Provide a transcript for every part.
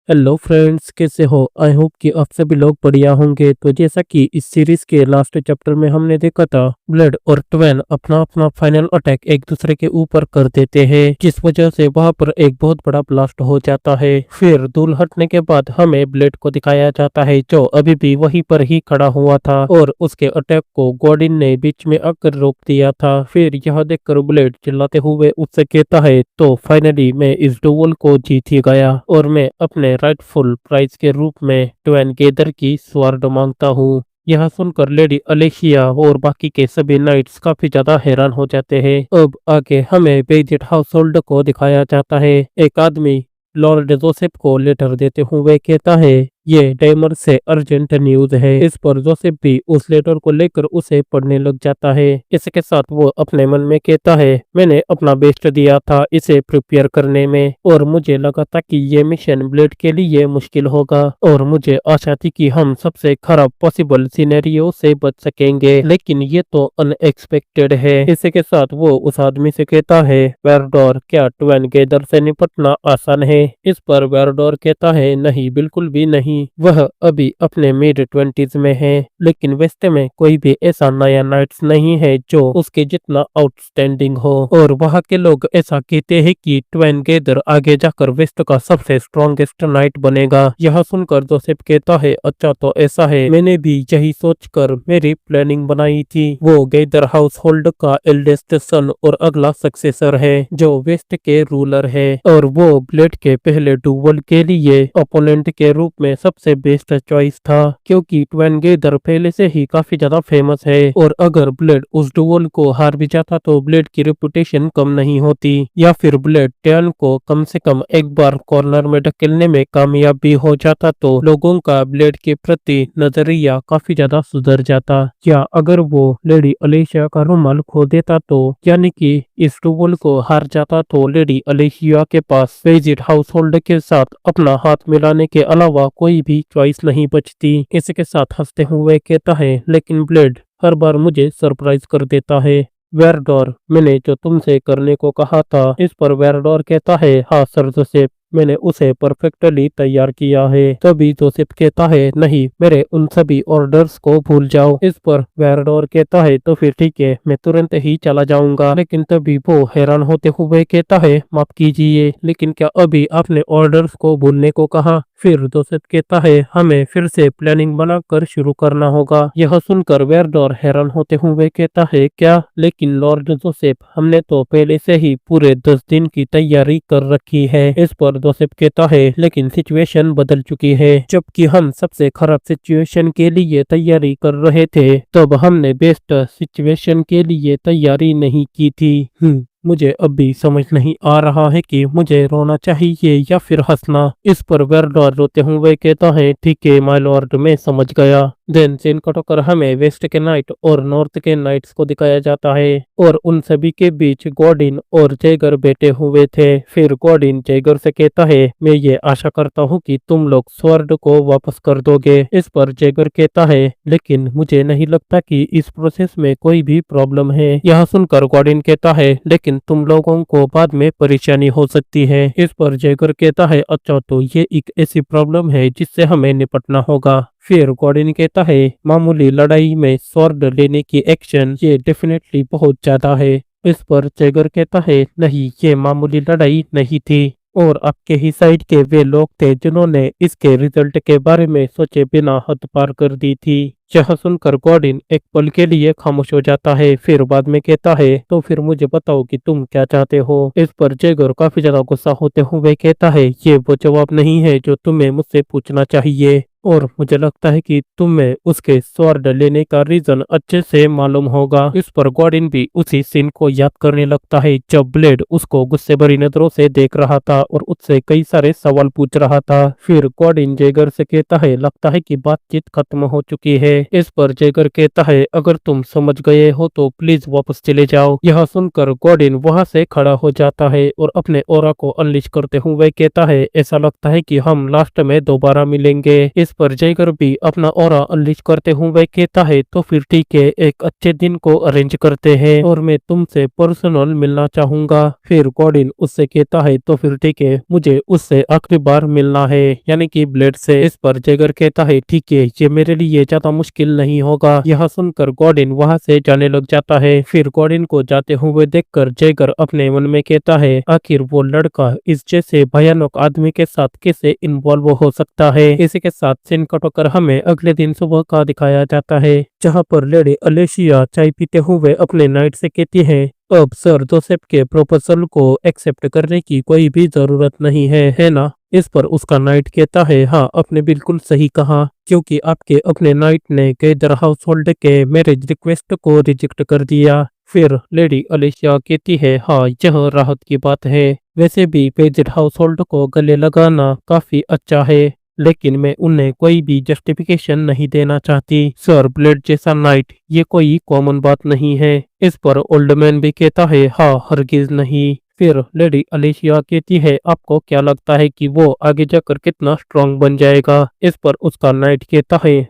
Hello friends, कैसे हो? I hope कि आप सभी लोग बढ़िया होंगे। तो जैसा कि इस सीरीज के लास्ट चैप्टर में हमने देखा था, ब्लड और ट्वेन अपना अपना फाइनल अटैक एक दूसरे के ऊपर कर देते हैं, जिस वजह से वहां पर एक बहुत बड़ा ब्लास्ट हो जाता है। फिर दूर हटने के बाद हमें ब्लेड को दिखाया जाता है, जो अभी भी वहीं पर ही खड़ा हुआ था और उसके अटैक को गॉर्डिन ने बीच में आकर रोक दिया था। फिर यह देखकर ब्लेड चिल्लाते हुए उससे कहता है, तो फाइनली मैं इस डुएल को जीत ही गया और मैं अपने राइटफुल प्राइज के रूप में ट्वेन गेदर की स्वॉर्ड मांगता हूँ। यह सुनकर लेडी अलेशिया और बाकी के सभी नाइट्स काफी ज्यादा हैरान हो जाते हैं। अब आगे हमें बेजिट हाउस होल्ड को दिखाया जाता है। एक आदमी लॉर्ड जोसेफ को लेटर देते हुए कहता है, ये डेमर से अर्जेंट न्यूज है। इस पर जोसेफ भी उस लेटर को लेकर उसे पढ़ने लग जाता है। इसके साथ वो अपने मन में कहता है, मैंने अपना बेस्ट दिया था इसे प्रिपेयर करने में और मुझे लगा था कि ये मिशन ब्लेड के लिए मुश्किल होगा और मुझे आशा थी कि हम सबसे खराब पॉसिबल सिनेरियो से बच सकेंगे, लेकिन ये तो अनएक्सपेक्टेड है। इसी के साथ वो उस आदमी से कहता है, वेरडोर, क्या ट्वेन गेदर से निपटना आसान है? इस पर वेरडोर कहता है, नहीं, बिल्कुल भी नहीं। वह अभी अपने मिड 20s में है, लेकिन वेस्ट में कोई भी ऐसा नया नाइट्स नहीं है जो उसके जितना आउटस्टैंडिंग हो और वहाँ के लोग ऐसा कहते हैं कि ट्वेन गेदर आगे जाकर वेस्ट का सबसे स्ट्रॉन्गेस्ट नाइट बनेगा। यह सुनकर जोसेफ कहता है, अच्छा तो ऐसा है, मैंने भी यही सोचकर मेरी प्लानिंग बनाई थी। वो गेदर हाउस होल्ड का एल्डेस्ट सन और अगला सक्सेसर है जो वेस्ट के रूलर है और वो ब्लेड के पहले डुएल के लिए ओपोनेंट के रूप में सबसे बेस्ट चॉइस था, क्योंकि ट्वेन गेदर पहले से ही काफी ज्यादा फेमस है और अगर ब्लेड उस डुएल को हार भी जाता तो ब्लेड की रेपुटेशन कम नहीं होती, या फिर ब्लेड टैन को कम से कम एक बार कॉर्नर में ढकेलने में कामयाब भी हो जाता तो लोगों का ब्लेड के प्रति नजरिया काफी ज्यादा सुधर जाता। या अगर वो लेडी अलेशिया का रुमाल खो देता तो, यानी कि इस डुएल को हार जाता तो लेडी अलेशिया के पास बेजिट हाउस होल्ड के साथ अपना हाथ मिलाने के अलावा कोई भी चॉइस नहीं बचती। इसके साथ हंसते हुए कहता है, लेकिन ब्लेड हर बार मुझे सरप्राइज कर देता है। वेरडोर, मैंने जो तुमसे करने को कहा था। इस पर वेरडोर कहता है, हाँ सर जोसेफ, मैंने उसे परफेक्टली तैयार किया है। तभी जोसेफ कहता है, नहीं, मेरे उन सभी ऑर्डर्स को भूल जाओ। इस पर वेरडोर कहता है, तो फिर ठीक है, मैं तुरंत ही चला जाऊंगा। लेकिन तभी वो हैरान होते हुए कहता है, माफ कीजिए, लेकिन क्या अभी आपने ऑर्डर्स को भूलने को कहा? फिर जोसेफ कहता है, हमें फिर से प्लानिंग बनाकर शुरू करना होगा। यह सुनकर वेरडोर हैरान होते हुए कहता है, क्या? लेकिन लॉर्ड जोसेफ, हमने तो पहले से ही पूरे 10 दिन की तैयारी कर रखी है। इस पर जोसेफ कहता है, लेकिन सिचुएशन बदल चुकी है। जबकि हम सबसे खराब सिचुएशन के लिए तैयारी कर रहे थे, तब हमने बेस्ट सिचुएशन के लिए तैयारी नहीं की थी। मुझे अभी समझ नहीं आ रहा है कि मुझे रोना चाहिए या फिर हंसना। इस पर वेरडोर रोते हुए कहता है, ठीक है माय लॉर्ड, मैं समझ गया। देन सीन कट होकर हमें वेस्ट के नाइट और नॉर्थ के नाइट्स को दिखाया जाता है और उन सभी के बीच गॉर्डिन और जैगर बैठे हुए थे। फिर गॉर्डिन जैगर से कहता है, मैं ये आशा करता हूँ कि तुम लोग स्वॉर्ड को वापस कर दोगे। इस पर जैगर कहता है, लेकिन मुझे नहीं लगता कि इस प्रोसेस में कोई भी प्रॉब्लम है। यह सुनकर गॉर्डिन कहता है, लेकिन तुम लोगों को बाद में परेशानी हो सकती है। इस पर जैगर कहता है, अच्छा तो ये एक ऐसी प्रॉब्लम है जिससे हमें निपटना होगा। फिर गॉर्डिन कहता है, मामूली लड़ाई में स्वॉर्ड लेने की एक्शन ये डेफिनेटली बहुत ज्यादा है। इस पर जैगर कहता है, नहीं, ये मामूली लड़ाई नहीं थी और आपके ही साइड के वे लोग थे जिन्होंने इसके रिजल्ट के बारे में सोचे बिना हद पार कर दी थी। यह सुनकर गॉर्डिन एक पल के लिए खामोश हो जाता है, फिर बाद में कहता है, तो फिर मुझे बताओ कि तुम क्या चाहते हो। इस पर जैगर काफी ज्यादा गुस्सा होते हुए कहता है, ये वो जवाब नहीं है जो तुम्हें मुझसे पूछना चाहिए और मुझे लगता है कि तुम्हें उसके स्वॉर्ड लेने का रीजन अच्छे से मालूम होगा। इस पर गॉर्डिन भी उसी सीन को याद करने लगता है जब ब्लेड उसको गुस्से भरी नजरों से देख रहा था और उससे कई सारे सवाल पूछ रहा था। फिर गॉर्डिन जैगर से कहता है, लगता है कि बातचीत खत्म हो चुकी है। इस पर जैगर कहता है, अगर तुम समझ गए हो तो प्लीज वापस चले जाओ। यह सुनकर गॉर्डिन वहां से खड़ा हो जाता है और अपने ऑरा को अनलिश करते हुए कहता है, ऐसा लगता है कि हम लास्ट में दोबारा मिलेंगे। इस पर जयकर भी अपना ऑरा अनलीश करते हुए कहता है तो फिर ठीक है, एक अच्छे दिन को अरेंज करते हैं और मैं तुमसे पर्सनल मिलना चाहूंगा। फिर गॉर्डिन उससे कहता है तो फिर ठीक है, मुझे उससे आखिरी बार मिलना है, यानी कि ब्लेड से। इस पर जयगर कहता है ठीक है, ये मेरे लिए ज्यादा मुश्किल नहीं होगा। यह सुनकर गॉर्डिन वहां से जाने लग जाता है। फिर गॉर्डिन को जाते हुए देखकर जयगर अपने मन में कहता है आखिर वो लड़का इस जैसे भयानक आदमी के साथ कैसे इन्वॉल्व हो सकता है। इसी के साथ सीन कट होकर हमें अगले दिन सुबह का दिखाया जाता है, जहाँ पर लेडी अलेशिया चाय पीते हुए अपने नाइट से कहती है अब सर जोसेफ के प्रपोजल को एक्सेप्ट करने की कोई भी जरूरत नहीं है ना। इस पर उसका नाइट कहता है हाँ, आपने बिल्कुल सही कहा, क्योंकि आपके अपने नाइट ने गैदर हाउस होल्ड के मैरिज रिक्वेस्ट को रिजेक्ट कर दिया। फिर लेडी अलेशिया कहती है हाँ, यह राहत की बात है। वैसे भी पेजेड हाउस होल्ड को गले लगाना काफी अच्छा है, लेकिन मैं उन्हें कोई भी जस्टिफिकेशन नहीं देना चाहती। सर ब्लेड जैसा नाइट ये कोई कॉमन बात नहीं है। इस पर ओल्ड मैन भी कहता है हाँ, हरगिज नहीं। फिर लेडी अलेशिया कहती है आपको क्या लगता है कि वो आगे जाकर कितना स्ट्रांग बन जाएगा। इस पर उसका नाइट कहता है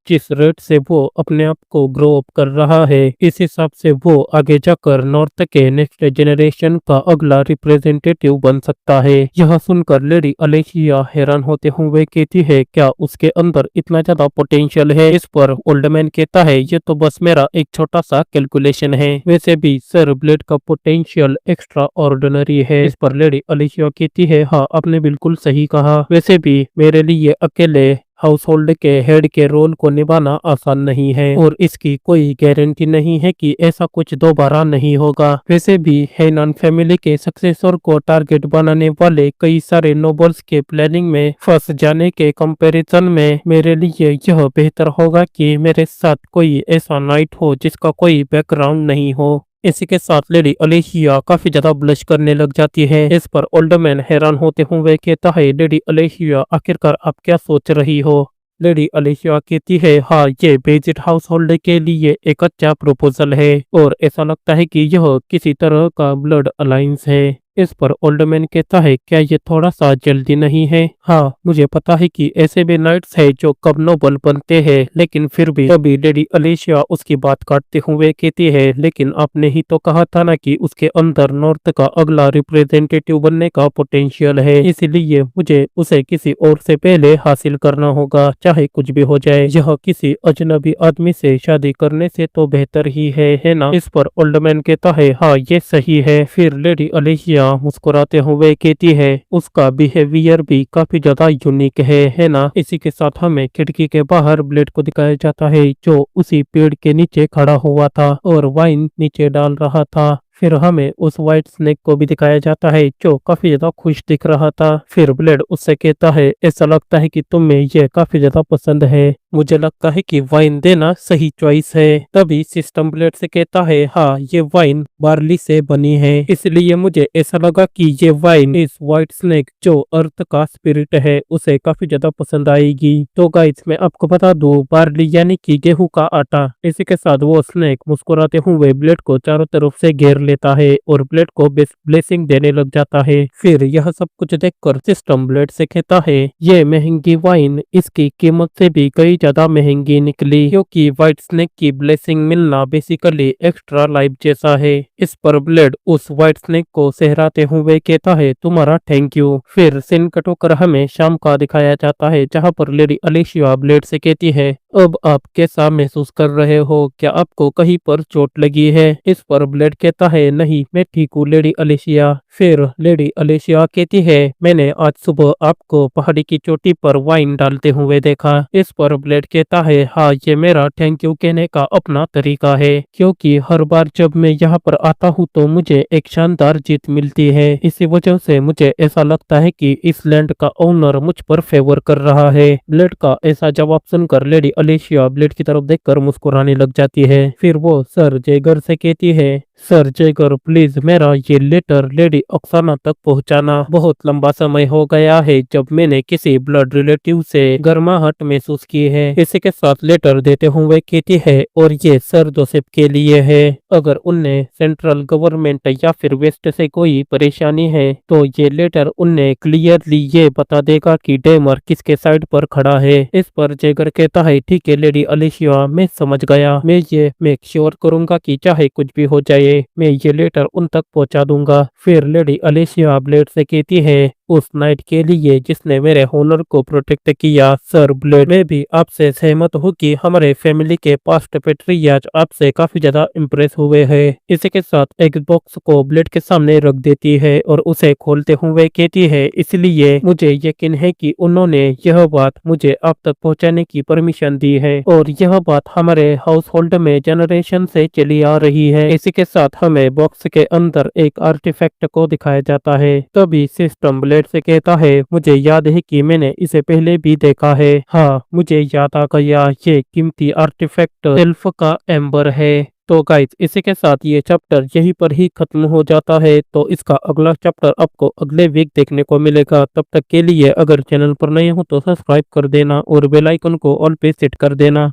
जिस रेट से वो अपने आप को ग्रो अप कर रहा है, इस हिसाब से वो आगे जाकर नॉर्थ के नेक्स्ट जनरेशन का अगला रिप्रेजेंटेटिव बन सकता है। यह सुनकर लेडी अलेशिया हैरान होते हुए कहती है क्या उसके अंदर इतना ज्यादा पोटेंशियल है। इस पर ओल्ड मैन कहता है ये तो बस मेरा एक छोटा सा कैलकुलेशन है, वैसे भी सर ब्लेड का पोटेंशियल एक्स्ट्रा ऑर्डिनरी है। इस पर लेडी अलेशिया कहती है हाँ, आपने बिल्कुल सही कहा, वैसे भी मेरे लिए अकेले हाउस होल्ड के हेड के रोल को निभाना आसान नहीं है और इसकी कोई गारंटी नहीं है कि ऐसा कुछ दोबारा नहीं होगा। वैसे भी हेनान फैमिली के सक्सेसर को टारगेट बनाने वाले कई सारे नोबल्स के प्लानिंग में फंस जाने के कंपैरिजन में मेरे लिए यह बेहतर होगा कि मेरे साथ कोई ऐसा नाइट हो जिसका कोई बैकग्राउंड नहीं हो। इसी के साथ लेडी अलेशिया काफी ज्यादा ब्लश करने लग जाती है। इस पर ओल्ड मैन हैरान होते हुए कहता है लेडी अलेशिया आखिरकार आप क्या सोच रही हो। लेडी अलेशिया कहती है हाँ, ये बेजिट हाउस होल्ड के लिए एक अच्छा प्रपोजल है और ऐसा लगता है कि यह किसी तरह का ब्लड अलायंस है। इस पर ओल्ड मैन कहता है क्या ये थोड़ा सा जल्दी नहीं है। हाँ, मुझे पता है कि ऐसे भी नाइट्स है जो कब नोबल बनते हैं, लेकिन फिर भी तभी लेडी अलेशिया उसकी बात काटते हुए कहती है लेकिन आपने ही तो कहा था ना कि उसके अंदर नॉर्थ का अगला रिप्रेजेंटेटिव बनने का पोटेंशियल है, इसीलिए मुझे उसे किसी और से पहले हासिल करना होगा, चाहे कुछ भी हो जाए। यह किसी अजनबी आदमी से शादी करने से तो बेहतर ही है ना। इस पर ओल्ड मैन कहता है हाँ, ये सही है। फिर लेडी अलेशिया मुस्कुराते हुए कहती है उसका बिहेवियर भी काफी ज्यादा यूनिक है ना। इसी के साथ हमें खिड़की के बाहर ब्लेड को दिखाया जाता है जो उसी पेड़ के नीचे खड़ा हुआ था और वाइन नीचे डाल रहा था। फिर हमें उस व्हाइट स्नेक को भी दिखाया जाता है जो काफी ज्यादा खुश दिख रहा था। फिर ब्लेड उससे कहता है ऐसा लगता है कि तुम्हें यह काफी ज्यादा पसंद है, मुझे लगता है कि वाइन देना सही चॉइस है। तभी सिस्टम ब्लेड से कहता है हाँ, ये वाइन बार्ली से बनी है, इसलिए मुझे ऐसा लगा कि ये वाइन इस व्हाइट स्नेक जो अर्थ का स्पिरिट है उसे काफी ज्यादा पसंद आएगी। तो गाइस मैं आपको बता दूं, बार्ली यानी कि गेहूं का आटा। इसी के साथ वो स्नेक मुस्कुराते हुए ब्लेड को चारों तरफ से घेर लेता है और ब्लेड को ब्लेसिंग देने लग जाता है। फिर यह सब कुछ देखकर सिस्टम ब्लेड से कहता है ये महंगी वाइन इसकी कीमत से भी कई ज्यादा महंगी निकली, क्योंकि व्हाइट स्नेक की ब्लेसिंग मिलना बेसिकली एक्स्ट्रा लाइफ जैसा है। इस पर ब्लेड उस व्हाइट स्नेक को सहराते हुए कहता है तुम्हारा थैंक यू। फिर सीन कट होकर हमें शाम का दिखाया जाता है, जहाँ पर लेडी अलेशिया ब्लेड से कहती है अब आप कैसा महसूस कर रहे हो, क्या आपको कहीं पर चोट लगी है। इस पर ब्लेड कहता है नहीं, मैं ठीक हूँ लेडी अलेशिया। फिर लेडी अलेशिया कहती है मैंने आज सुबह आपको पहाड़ी की चोटी पर वाइन डालते हुए देखा। इस पर ब्लेड कहता है हाँ, ये मेरा थैंक यू कहने का अपना तरीका है, क्योंकि हर बार जब मैं यहाँ पर आता हूँ तो मुझे एक शानदार जीत मिलती है। इसी वजह से मुझे ऐसा लगता है कि इस लैंड का ओनर मुझ पर फेवर कर रहा है। ब्लेड का ऐसा जवाब सुनकर लेडी अलेशिया ब्लेड की तरफ देखकर मुस्कुराने लग जाती है। फिर वो सर जेगर से कहती है सर जयकर प्लीज मेरा ये लेटर लेडी अक्साना तक पहुंचाना। बहुत लंबा समय हो गया है जब मैंने किसी ब्लड रिलेटिव से गर्माहट महसूस की है। इसी के साथ लेटर देते हुए कहती है, और ये सर जोसेफ के लिए है। अगर उन्हें सेंट्रल गवर्नमेंट या फिर वेस्ट से कोई परेशानी है तो ये लेटर उन्हें क्लियरली ये बता देगा कि डेमर किसके साइड पर खड़ा है। इस पर जयकर कहता है, ठीक है लेडी अलिशिया, मैं समझ गया। मैं ये मेक श्योर करूंगा कि चाहे कुछ भी हो जाए मैं ये लेटर उन तक पहुंचा दूंगा। फिर लेडी अलिशिया ब्लेड से कहती है, उस नाइट के लिए जिसने मेरे होनर को प्रोटेक्ट किया सर ब्लेड, मैं भी आपसे सहमत हूँ कि हमारे फैमिली के पास्ट पेट्रियाज आपसे काफी ज्यादा इम्प्रेस हुए हैं। इसी के साथ एक बॉक्स को ब्लेड के सामने रख देती है और उसे खोलते हुए कहती है, इसलिए मुझे यकीन है कि उन्होंने यह बात मुझे आप तक पहुंचाने की परमिशन दी है और यह बात हमारे हाउस होल्ड में जनरेशन से चली आ रही है। इसी के साथ हमें बॉक्स के अंदर एक आर्टिफैक्ट को दिखाया जाता है। तभी सिस्टम ब्लेड से कहता है, मुझे याद है कि मैंने इसे पहले भी देखा है। हाँ, मुझे याद आ गया, ये कीमती आर्टिफैक्ट एल्फ का एम्बर है। तो गाइस इसी के साथ ये चैप्टर यहीं पर ही खत्म हो जाता है। तो इसका अगला चैप्टर आपको अगले वीक देखने को मिलेगा। तब तक के लिए अगर चैनल पर नए हो तो सब्सक्राइब कर देना और बेल आइकन को ऑल पे सेट कर देना।